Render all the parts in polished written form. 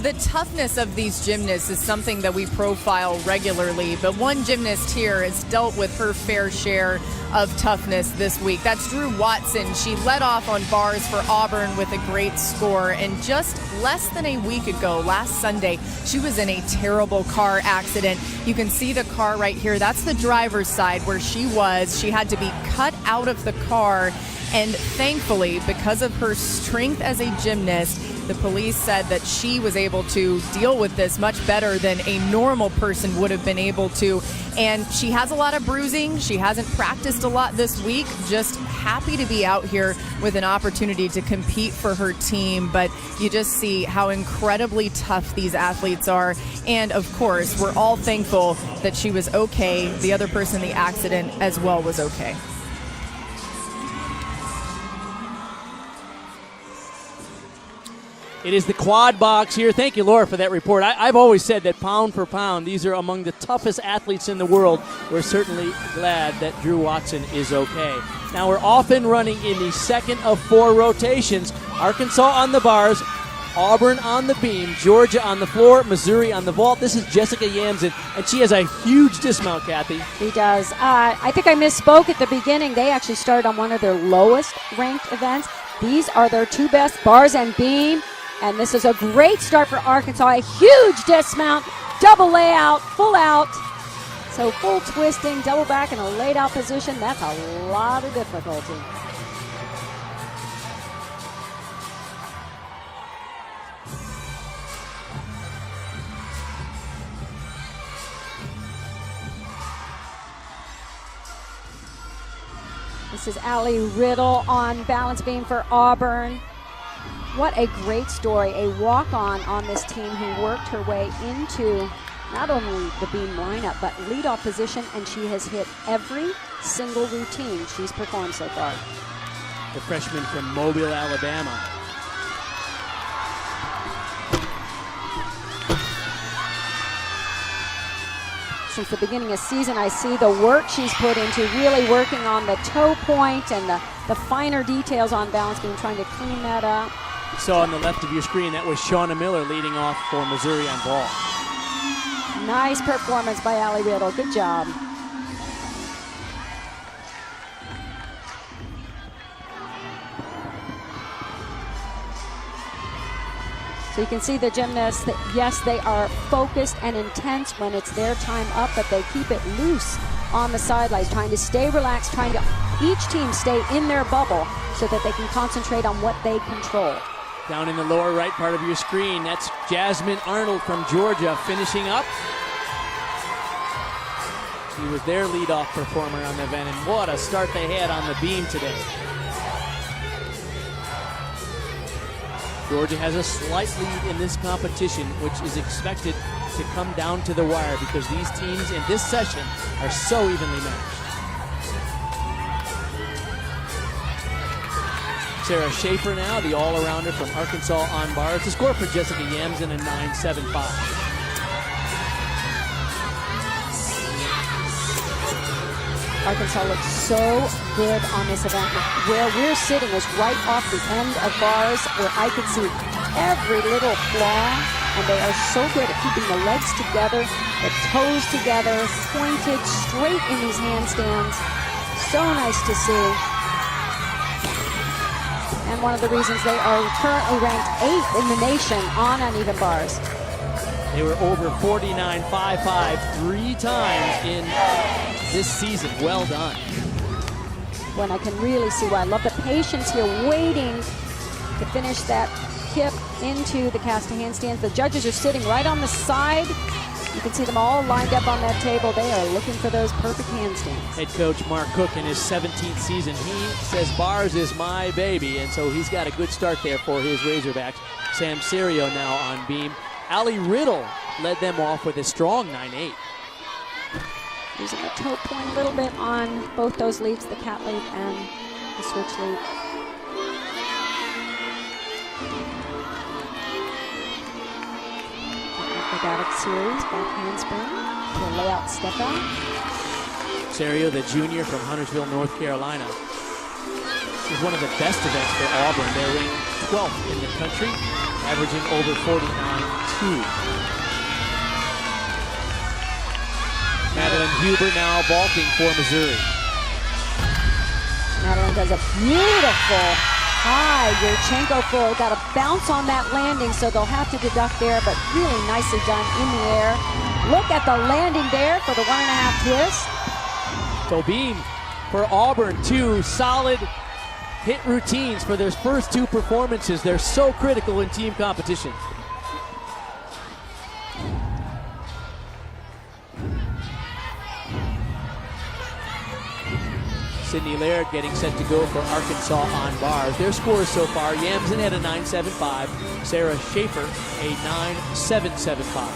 The toughness of these gymnasts is something that we profile regularly, but one gymnast here has dealt with her fair share of toughness this week. That's Drew Watson. She led off on bars for Auburn with a great score, and just less than a week ago, last Sunday, she was in a terrible car accident. You can see the car right here. That's the driver's side where she was. She had to be cut out of the car, and thankfully, because of her strength as a gymnast, the police said that she was able to deal with this much better than a normal person would have been able to. And she has a lot of bruising. She hasn't practiced a lot this week. Just happy to be out here with an opportunity to compete for her team. But you just see how incredibly tough these athletes are. And of course, we're all thankful that she was okay. The other person in the accident as well was okay. It is the quad box here. Thank you, Laura, for that report. I've always said that pound for pound, these are among the toughest athletes in the world. We're certainly glad that Drew Watson is okay. Now we're off and running in the second of 4 rotations. Arkansas on the bars, Auburn on the beam, Georgia on the floor, Missouri on the vault. This is Jessica Yamson, and she has a huge dismount, Kathy. She does. I think I misspoke at the beginning. They actually started on one of their lowest ranked events. These are their 2 best, bars and beam. And this is a great start for Arkansas. A huge dismount, double layout, full out. So full twisting, double back in a laid out position. That's a lot of difficulty. This is Allie Riddle on balance beam for Auburn. What a great story, a walk-on this team who worked her way into not only the beam lineup, but leadoff position, and she has hit every single routine she's performed so far. The freshman from Mobile, Alabama. Since the beginning of season, I see the work she's put into really working on the toe point and the finer details on balance beam, trying to clean that up. You saw on the left of your screen, that was Shauna Miller leading off for Missouri on ball. Nice performance by Allie Riddle. Good job. So you can see the gymnasts, that yes, they are focused and intense when it's their time up, but they keep it loose on the sidelines, trying to stay relaxed, trying to each team stay in their bubble so that they can concentrate on what they control. Down in the lower right part of your screen, that's Jasmine Arnold from Georgia finishing up. She was their leadoff performer on the event, and what a start they had on the beam today. Georgia has a slight lead in this competition, which is expected to come down to the wire because these teams in this session are so evenly matched. Sarah Schaefer now, the all-arounder from Arkansas on bars. The score for Jessica Yamson, a 9.75. Arkansas looks so good on this event. Where we're sitting is right off the end of bars where I could see every little flaw, and they are so good at keeping the legs together, the toes together, pointed straight in these handstands. So nice to see. And one of the reasons they are currently ranked 8th in the nation on uneven bars. They were over 49.55 3 times in this season. Well done. When I can really see why. I love the patience here, waiting to finish that kip into the cast handstands. The judges are sitting right on the side. You can see them all lined up on that table. They are looking for those perfect handstands. Head coach Mark Cook in his 17th season, he says bars is my baby, and so he's got a good start there for his Razorbacks. Sam Serio now on beam. Allie Riddle led them off with a strong 9.8. Using the toe point a little bit on both those leaps, the cat leap and the switch leap. Acrobatic series, back handspring, to a layout step out. Serio, the junior from Huntersville, North Carolina. This is one of the best events for Auburn. They're ranked 12th in the country, averaging over 49 Madeline Huber now vaulting for Missouri. Madeline does a beautiful high Yurchenko full. Got a bounce on that landing, so they'll have to deduct there, but really nicely done in the air. Look at the landing there for the 1.5 twist. Tobin for Auburn, 2 solid hit routines for their first 2 performances. They're so critical in team competition. Sydney Laird getting set to go for Arkansas on bars. Their scores so far, Yamsen had a 9.75, Sarah Schaefer a 9.775.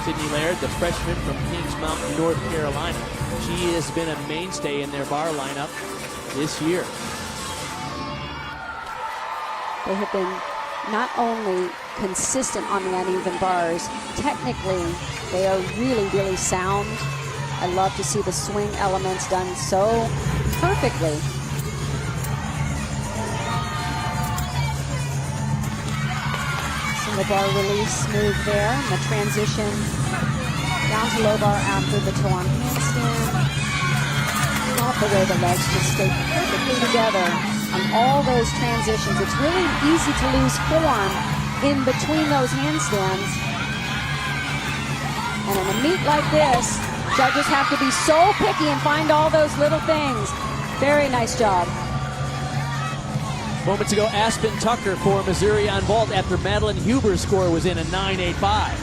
Sydney Laird, the freshman from Kings Mountain, North Carolina. She has been a mainstay in their bar lineup this year. They have been not only consistent on the uneven bars, technically they are really, really sound. I love to see the swing elements done so perfectly. Single bar release smooth there, and the transition down to low bar after the toe-on handstand. Love the way the legs just stay perfectly together on all those transitions. It's really easy to lose form in between those handstands. And in a meet like this, judges have to be so picky and find all those little things. Very nice job. Moments ago, Aspen Tucker for Missouri on vault after Madeline Huber's score was in a 9.85.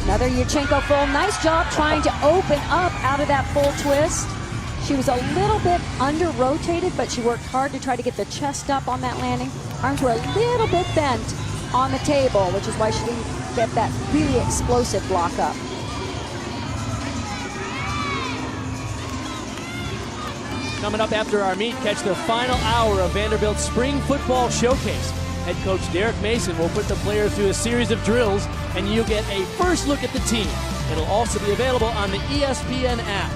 Another Yurchenko full. Nice job trying to open up out of that full twist. She was a little bit under-rotated, but she worked hard to try to get the chest up on that landing. Arms were a little bit bent on the table, which is why she didn't get that really explosive block up. Coming up after our meet, catch the final hour of Vanderbilt's Spring Football Showcase. Head coach Derek Mason will put the players through a series of drills, and you'll get a first look at the team. It'll also be available on the ESPN app.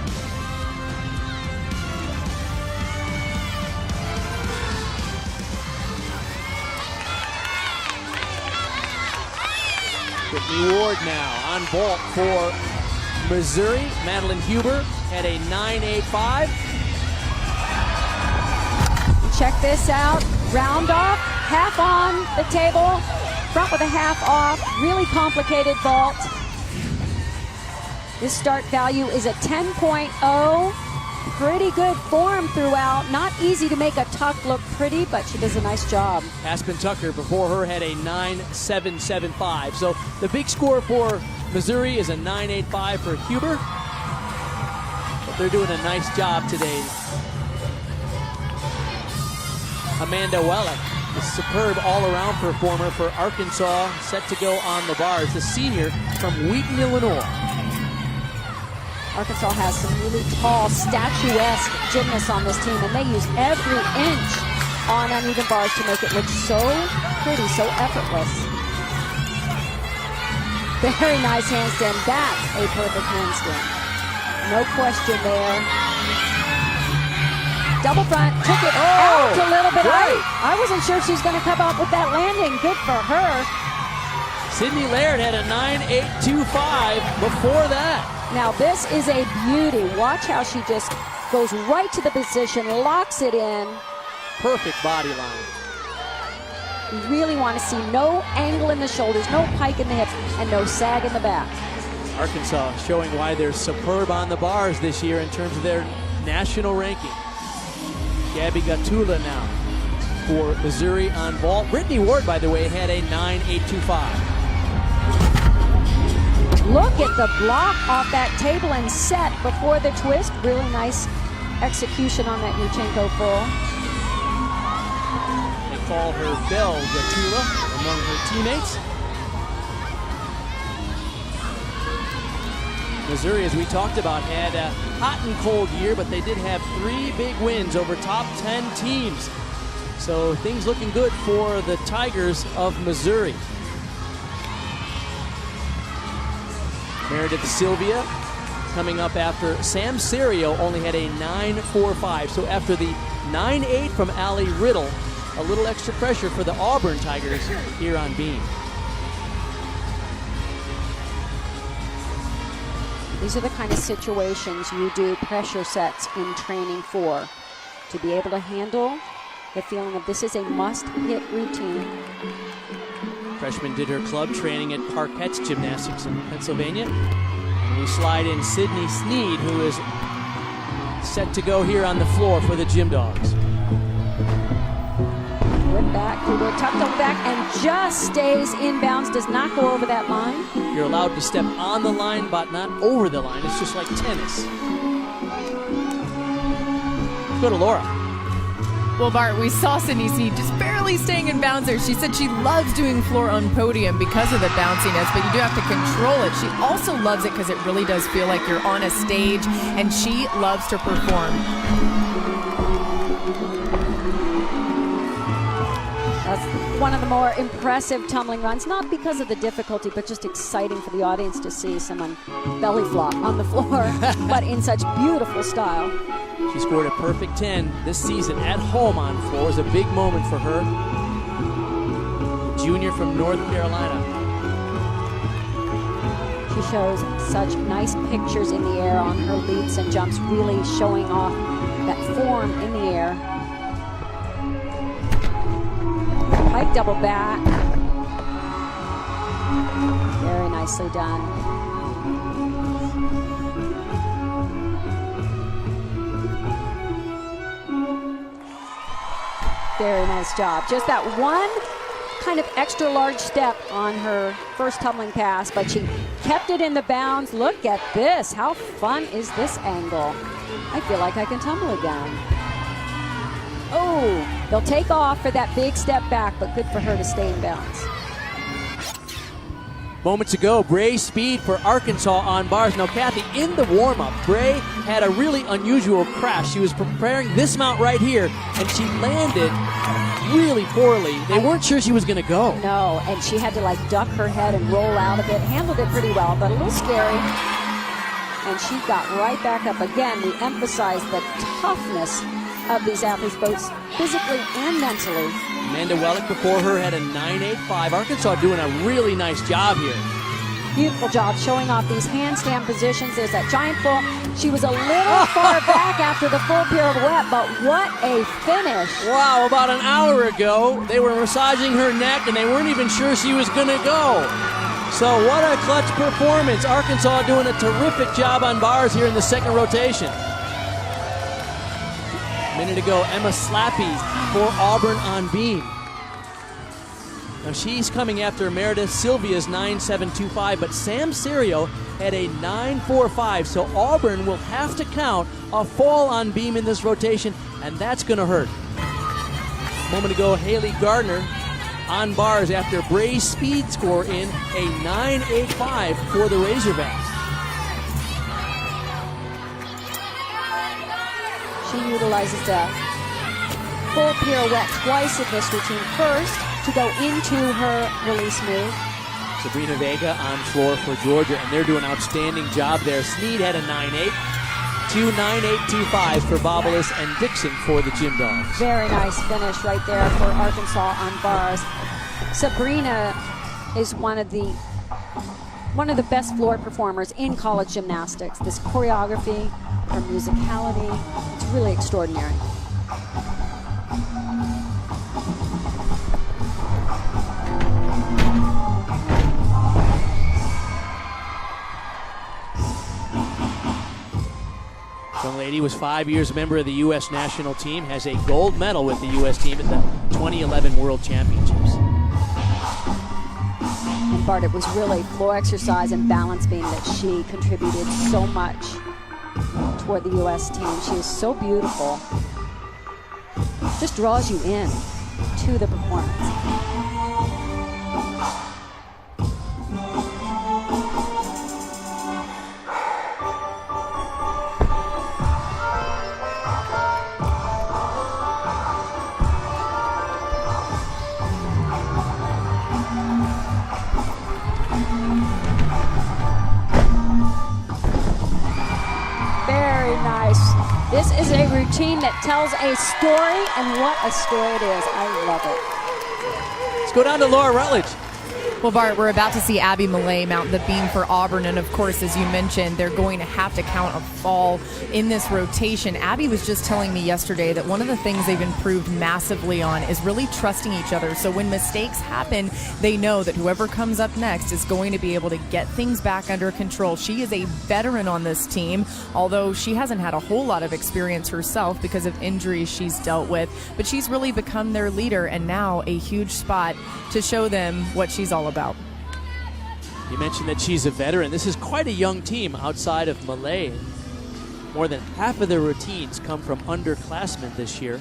Brittany Ward now on vault for Missouri. Madeline Huber at a 9.85. Check this out. Round off, half on the table, front with a half off. Really complicated vault. This start value is a 10.0. Pretty good form throughout. Not easy to make a tuck look pretty, but she does a nice job. Aspen Tucker before her had a 9.775. So the big score for Missouri is a 9.85 for Huber. But they're doing a nice job today. Amanda Wellick, the superb all-around performer for Arkansas, set to go on the bars. The senior from Wheaton, Illinois. Arkansas has some really tall, statuesque gymnasts on this team, and they use every inch on uneven bars to make it look so pretty, so effortless. Very nice handstand. That's a perfect handstand. No question there. Double front, took it out a little bit. I wasn't sure she was going to come up with that landing. Good for her. Sydney Laird had a 9.825 before that. Now this is a beauty. Watch how she just goes right to the position, locks it in. Perfect body line. You really want to see no angle in the shoulders, no pike in the hips, and no sag in the back. Arkansas showing why they're superb on the bars this year in terms of their national ranking. Gabby Gatula now for Missouri on vault. Brittany Ward, by the way, had a 9.825. Look at the block off that table and set before the twist. Really nice execution on that Yurchenko full. They call her Belle Gatula among her teammates. Missouri, as we talked about, had a hot and cold year, but they did have 3 big wins over top 10 teams. So things looking good for the Tigers of Missouri. Meredith Sylvia coming up after Sam Serio only had a 9.45. So after the 9.8 from Allie Riddle, a little extra pressure for the Auburn Tigers here on beam. These are the kind of situations you do pressure sets in training for, to be able to handle the feeling of this is a must-hit routine. Freshman did her club training at Parkette's Gymnastics in Pennsylvania. And we slide in Sydney Sneed, who is set to go here on the floor for the Gym Dogs. Whip back, Kugler tucked on back and just stays inbounds, does not go over that line. You're allowed to step on the line, but not over the line. It's just like tennis. Go to Laura. Well, Bart, we saw Sydney Sneed just barely staying in bounds there. She said she loves doing floor on podium because of the bounciness, but you do have to control it. She also loves it because it really does feel like you're on a stage, and she loves to perform. That's one of the more impressive tumbling runs, not because of the difficulty, but just exciting for the audience to see someone belly flop on the floor, but in such beautiful style. She scored a perfect 10 this season at home on floor. It was a big moment for her. The junior from North Carolina. She shows such nice pictures in the air on her leaps and jumps, really showing off that form in the air. Pike double back. Very nicely done. Very nice job. Just that one kind of extra large step on her first tumbling pass, but she kept it in the bounds. Look at this. How fun is this angle? I feel like I can tumble again. Oh, they'll take off for that big step back, but good for her to stay in bounds. Moments ago, Bray Speed for Arkansas on bars. Now, Kathy, in the warm-up, Bray had a really unusual crash. She was preparing this mount right here, and she landed really poorly. They weren't sure she was going to go. No, and she had to like duck her head and roll out of it. Handled it pretty well, but a little scary. And she got right back up. Again, we emphasize the toughness of these athletes, both physically and mentally. Amanda Wellick before her had a 9.85. Arkansas doing a really nice job here. Beautiful job showing off these handstand positions. There's that giant full. She was a little far back after the full pirouette, but what a finish. Wow, about an hour ago, they were massaging her neck and they weren't even sure she was going to go. So what a clutch performance. Arkansas doing a terrific job on bars here in the second rotation. A minute ago, Emma Slappy for Auburn on beam. Now she's coming after Meredith Sylvia's 9.725, but Sam Serio had a 9.45, so Auburn will have to count a fall on beam in this rotation, and that's going to hurt. A moment ago, Haley Gardner on bars after Bray's speed score in a 9.85 for the Razorbacks. She utilizes the full pirouette twice in this routine. First, to go into her release move. Sabrina Vega on floor for Georgia, and they're doing an outstanding job there. Sneed had a 9.8. 2 9.825 for Bobolis and Dixon for the Gym Dogs. Very nice finish right there for Arkansas on bars. Sabrina is one of the best floor performers in college gymnastics. This choreography, her musicality, it's really extraordinary. Young lady was 5 years a member of the U.S. national team, has a gold medal with the U.S. team at the 2011 World Championships. And Bart, it was really floor exercise and balance beam that she contributed so much toward the U.S. team. She is so beautiful. Just draws you in to the performance. is a routine that tells a story, and what a story it is. I love it. Let's go down to Laura Rutledge. Well, Bart, we're about to see Abby Millay mount the beam for Auburn, and of course, as you mentioned, they're going to have to count a fall in this rotation. Abby was just telling me yesterday that one of the things they've improved massively on is really trusting each other. So when mistakes happen, they know that whoever comes up next is going to be able to get things back under control. She is a veteran on this team, although she hasn't had a whole lot of experience herself because of injuries she's dealt with, but she's really become their leader, and now a huge spot to show them what she's all about. You mentioned that she's a veteran. This is quite a young team outside of Millay. More than half of their routines come from underclassmen this year.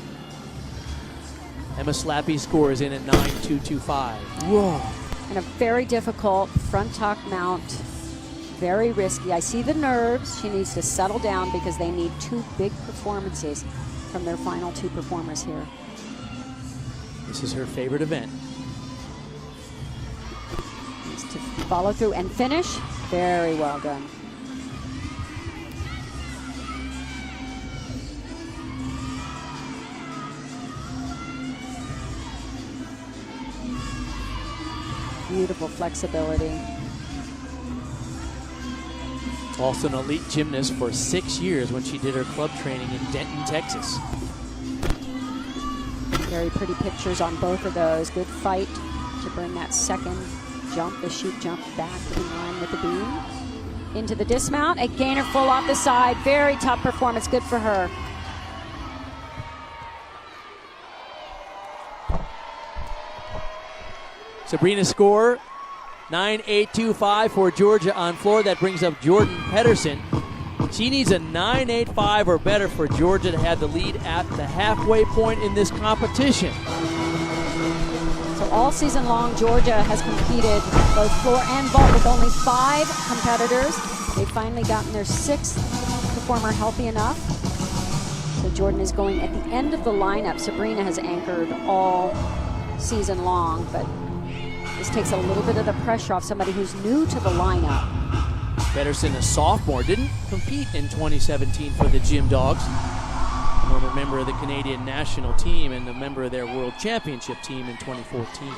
Emma Slappy's score is in at 9.225. Whoa. And a very difficult front tuck mount. Very risky. I see the nerves. She needs to settle down because they need two big performances from their final two performers here. This is her favorite event. To follow through and finish. Very well done. Beautiful flexibility. Also an elite gymnast for 6 years when she did her club training in Denton, Texas. Very pretty pictures on both of those. Good fight to bring that second jump, the shoot jump, back in line with the beam. Into the dismount, a gainer full off the side. Very tough performance, good for her. Sabrina's score, 9.825 for Georgia on floor. That brings up Jordan Pedersen. She needs a 9.85 or better for Georgia to have the lead at the halfway point in this competition. So all season long, Georgia has competed both floor and vault with only 5 competitors. They've finally gotten their 6th performer healthy enough. So Jordan is going at the end of the lineup. Sabrina has anchored all season long, but this takes a little bit of the pressure off somebody who's new to the lineup. Pedersen, a sophomore, didn't compete in 2017 for the Gym Dogs. Former member of the Canadian national team and a member of their World Championship team in 2014.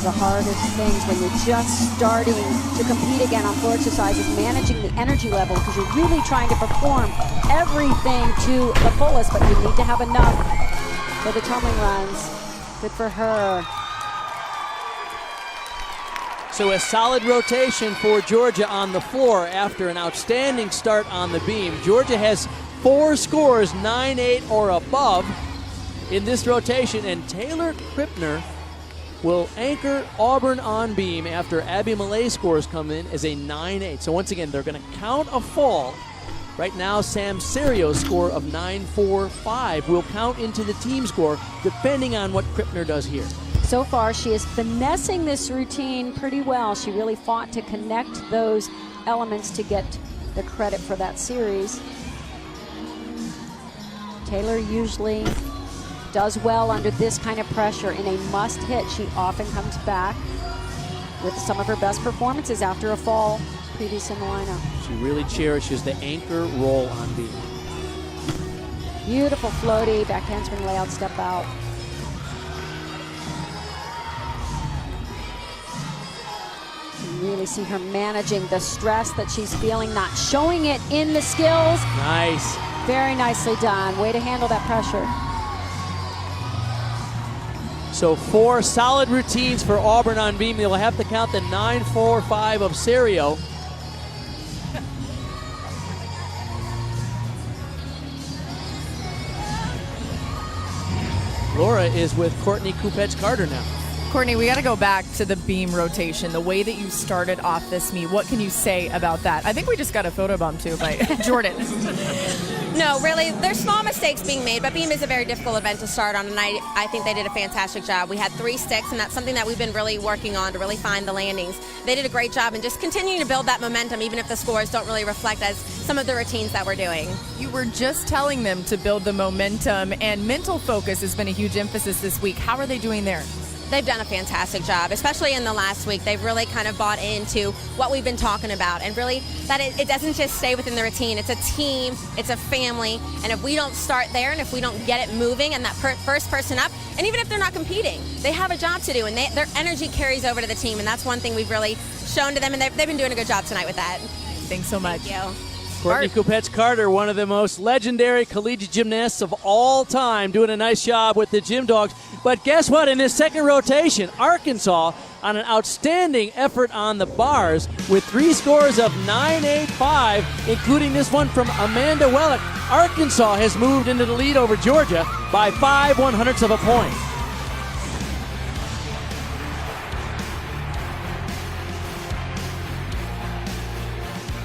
The hardest things when you're just starting to compete again on floor exercise is managing the energy level, because you're really trying to perform everything to the fullest, but you need to have enough for the tumbling runs. Good for her. So a solid rotation for Georgia on the floor after an outstanding start on the beam. Georgia has 4 scores, 9-8 or above in this rotation, and Taylor Krippner will anchor Auburn on beam after Abby Millay's scores come in as a 9-8. So once again, they're going to count a fall. Right now, Sam Serio's score of 9.45 will count into the team score, depending on what Krippner does here. So far, she is finessing this routine pretty well. She really fought to connect those elements to get the credit for that series. Taylor usually does well under this kind of pressure. In a must hit, she often comes back with some of her best performances after a fall previous in the lineup. She really cherishes the anchor roll on beam. Beautiful floaty, back handspring layout, step out. You really see her managing the stress that she's feeling, not showing it in the skills. Nice. Very nicely done. Way to handle that pressure. So 4 solid routines for Auburn on beam. They'll have to count the 9.45 of Serio. Laura is with Courtney Kupech-Carter now. Courtney, we got to go back to the beam rotation, the way that you started off this meet. What can you say about that? I think we just got a photobomb too by Jordan. No, really, there's small mistakes being made, but beam is a very difficult event to start on, and I think they did a fantastic job. We had 3 sticks, and that's something that we've been really working on to really find the landings. They did a great job and just continuing to build that momentum, even if the scores don't really reflect as some of the routines that we're doing. You were just telling them to build the momentum, and mental focus has been a huge emphasis this week. How are they doing there? They've done a fantastic job, especially in the last week. They've really kind of bought into what we've been talking about, and really that it doesn't just stay within the routine. It's a team, it's a family, and if we don't start there and if we don't get it moving and that first person up, and even if they're not competing, they have a job to do, and their energy carries over to the team, and that's one thing we've really shown to them, and they've been doing a good job tonight with that. Thanks so much. Thank you. Courtney Kupets-Carter, one of the most legendary collegiate gymnasts of all time, doing a nice job with the Gym Dogs. But guess what? In this second rotation, Arkansas on an outstanding effort on the bars with 3 scores of 9-8-5, including this one from Amanda Wellick. Arkansas has moved into the lead over Georgia by 5/100ths of a point.